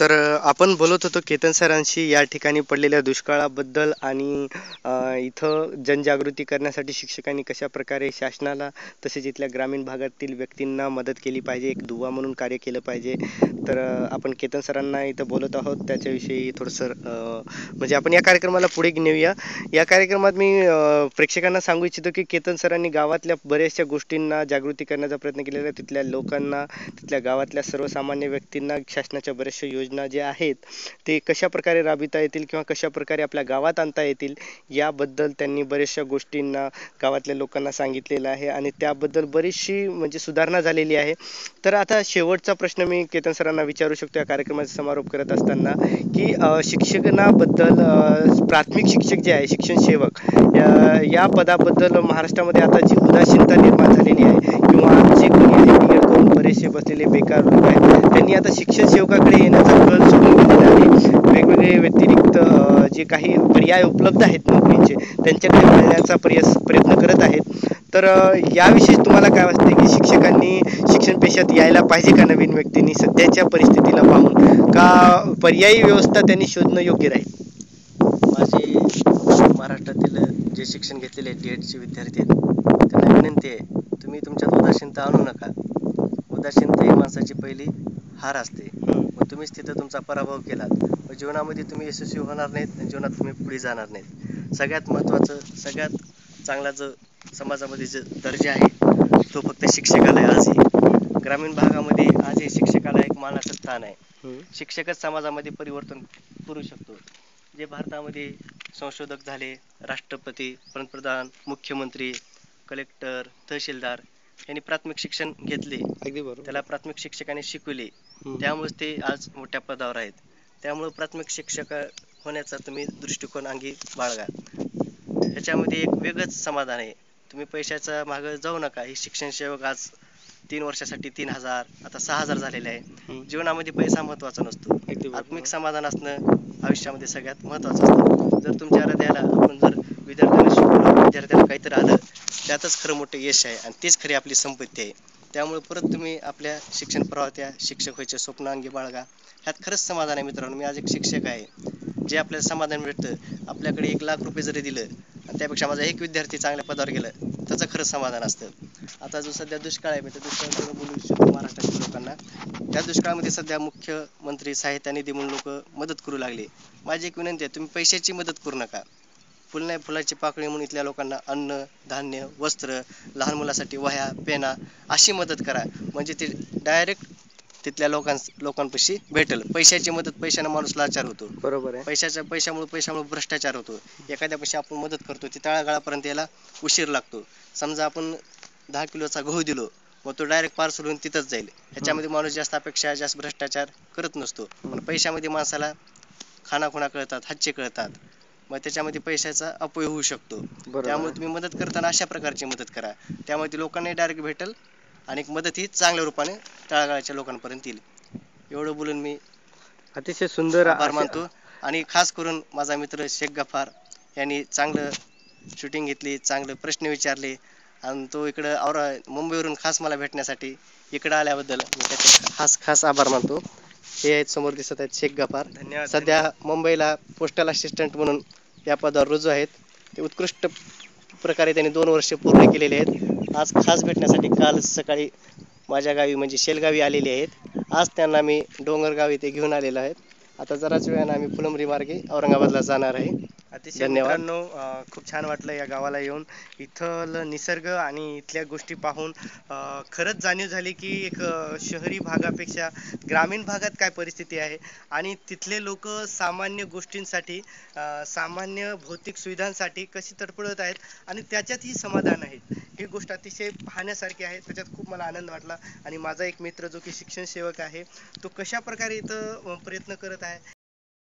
आपण बोलत होतो केतन सरांशी या ठिकाणी पडलेल्या दुष्काळाबद्दल आणि इथं जनजागृती करण्यासाठी शिक्षकांनी कशा प्रकारे शासनाला तसेच इथल्या ग्रामीण भागातील व्यक्तींना मदत केली पाहिजे, एक दुवा म्हणून कार्य केलं पाहिजे. आपण केतन सरांना इथं बोलत आहोत त्याच्याविषयी थोडंसं म्हणजे आपण या कार्यक्रमाला पुढे नेऊया. या कार्यक्रमात मी प्रेक्षकांना सांगू इच्छितो की केतन सरांनी गावातल्या बऱ्याचशा गोष्टींना जागृती करण्याचा प्रयत्न केलेला आहे. तिथल्या लोकांना, तिथल्या गावातल्या सर्वसामान्य व्यक्तींना शासनाच्या बऱ्याचशा योजना ज्या आहेत ते कशा प्रकारे राबविता येतील किंवा कशा प्रकारे आपल्या गावात आणता येतील याबद्दल त्यांनी बऱ्याचशा गोष्टींना गावातल्या लोकांना सांगितलेलं आहे आणि त्याबद्दल बरीचशी म्हणजे सुधारणा झालेली आहे. तर आता शेवटचा प्रश्न मी केतन सरांना विचारू शकतो या कार्यक्रमाचा समारोप करत असताना की शिक्षणाबद्दल प्राथमिक शिक्षक जे आहे शिक्षण सेवक या पदाबद्दल महाराष्ट्रामध्ये आता जी उदासीनता निर्माण झालेली आहे किंवा जे कोणी आहे डी करून बरेचसे बसलेले बेकार लोक आहेत त्यांनी आता शिक्षण सेवकाकडे येण्याचा कल सोडून दिलेला आहे. वेगवेगळे व्यतिरिक्त जे काही पर्याय उपलब्ध आहेत नोकरीचे त्यांच्याकडे वळण्याचा प्रयत्न करत आहेत. याविषयी तुम्हाला काय वाटते की शिक्षकांनी शिक्षण पेशात यायला पाहिजे का नवीन व्यक्तींनी सध्याच्या परिस्थितीला पाहून का पर्यायी व्यवस्था त्यांनी शोधणं योग्य राहील? माझे महाराष्ट्रातील जे शिक्षण घेतलेले डी.एडचे विद्यार्थी आहेत त्यांना विनंती आहे, तुम्ही तुमच्यात उदासीनता आणू नका. उदासीनता ही माणसाची पहिली हार असते. मग तुम्हीच तिथं तुमचा पराभव केलात मग जीवनामध्ये तुम्ही यशस्वी होणार नाहीत आणि जीवनात तुम्ही पुढे जाणार नाहीत. सगळ्यात महत्त्वाचं, सगळ्यात चांगला जो समाजामध्ये जो दर्जा आहे तो फक्त शिक्षकाला आहे. आजही ग्रामीण भागामध्ये आजही शिक्षकाला एक मानाचं स्थान आहे. शिक्षकच समाजामध्ये परिवर्तन करू शकतो. जे भारतामध्ये संशोधक झाले, राष्ट्रपती, पंतप्रधान, मुख्यमंत्री, कलेक्टर, तहसीलदार यांनी प्राथमिक शिक्षण घेतले. अगदी बरोबर. त्याला प्राथमिक शिक्षकाने शिकवले. त्यामुळेच ते आज मोठ्या पदावर आहेत. त्यामुळे प्राथमिक शिक्षक होण्याचा तुम्ही दृष्टिकोन अंगी बाळगा. ह्याच्यामध्ये एक वेगळंच समाधान आहे. तुम्ही पैशाचा मागं जाऊ नका. हे शिक्षण सेवक आज 3 वर्षासाठी 3,000 आता 6,000 झालेले आहे. जीवनामध्ये पैसा महत्त्वाचा नसतो. आत्मिक समाधान असणं आयुष्यामध्ये सगळ्यात महत्त्वाचं असतं. जर तुमच्या हृदयाला आपण जर विद्यार्थ्यांना शिकवलं, विद्यार्थ्याला काहीतरी आलं, त्यातच खरं मोठं यश आहे आणि तीच खरी आपली संपत्ती आहे. त्यामुळे परत तुम्ही आपल्या शिक्षण प्रवाहात शिक्षक व्हायचे स्वप्न अंगी बाळगा. ह्यात खरंच समाधान आहे मित्रांनो. मी आज एक शिक्षक आहे. जे आपल्याला समाधान मिळतं, आपल्याकडे 1,00,000 रुपये जरी दिलं आणि त्यापेक्षा माझा एक विद्यार्थी चांगल्या पदावर गेला त्याचं खरंच समाधान असतं. आता जो सध्या दुष्काळ आहे, मी त्या दुष्काळाबद्दल बोलू इच्छितो महाराष्ट्रातील लोकांना. त्या दुष्काळामध्ये सध्या मुख्यमंत्री सहायता निधी म्हणून लोक मदत करू लागले. माझी एक विनंती आहे, तुम्ही पैशाची मदत करू नका. फुल नाही फुलाची पाकळी म्हणून इथल्या लोकांना अन्न, धान्य, वस्त्र, लहान मुलासाठी वह्या, पेना अशी मदत करा. म्हणजे ते डायरेक्ट तिथल्या लोकांपाशी भेटेल. पैशाची मदत, पैशाने माणूस लाचार होतो. बरोबर आहे. पैशामुळे भ्रष्टाचार होतो. एखाद्यापाशी आपण मदत करतो ती तळागाळापर्यंत यायला उशीर लागतो. समजा आपण 10 किलोचा गहू दिलो, मग तो डायरेक्ट पार्सल होऊन तिथंच जाईल. ह्याच्यामध्ये माणूस जास्त अपेक्षा, जास्त भ्रष्टाचार करत नसतो. पण पैशामध्ये माणसाला खाणाखुणा कळतात, हातचे कळतात. मग त्याच्यामध्ये पैशाचा अपव्यय होऊ शकतो. त्यामुळे तुम्ही मदत करताना अशा प्रकारची मदत करा. त्यामुळे ती लोकांनाही डायरेक्ट भेटेल आणि मदत ही चांगल्या रूपाने तळागाळाच्या लोकांपर्यंत येईल. एवढं बोलून मी अतिशय सुंदर आभार मानतो. आणि खास करून माझा मित्र शेख गफार यांनी चांगलं शूटिंग घेतली, चांगले प्रश्न विचारले आणि तो इकडं मुंबईवरून खास मला भेटण्यासाठी इकडं आल्याबद्दल मी त्याचे खास खास आभार मानतो. हे आहेत समोर दिसत आहेत शेख गफार. धन्यवाद. सध्या मुंबईला पोस्टल असिस्टंट म्हणून या पदावर रुजू आहेत. ते उत्कृष्ट प्रकारे त्यांनी 2 वर्ष पूर्ण केलेले आहेत. आज खास भेटण्यासाठी काल सकाळी माझ्या गावी म्हणजे शेलगावी आलेले आहेत. आज त्यांना मी डोंगरगाव इथे घेऊन आलेलो आहे. आता जराच वेळाने आम्ही फुलंब्री मार्गे औरंगाबादला जाणार आहे. अतिशय धन्यवाद. मित्रांनो, खूप छान वाटलं या गावाला येऊन. इथलं निसर्ग आणि इथल्या गोष्टी पाहून खरंच जाणीव झाली की एक शहरी भागापेक्षा ग्रामीण भागात काय परिस्थिती आहे आणि तिथले लोक सामान्य गोष्टींसाठी सामान्य भौतिक सुविधांसाठी कशी तडफडत आहेत आणि त्याच्यातही समाधान आहेत. ही गोष्ट अतिशय पाहण्यासारखी आहे. त्याच्यात खूप मला आनंद वाटला आणि माझा एक मित्र जो की शिक्षण सेवक आहे तो कशा प्रकारे इथं प्रयत्न करत आहे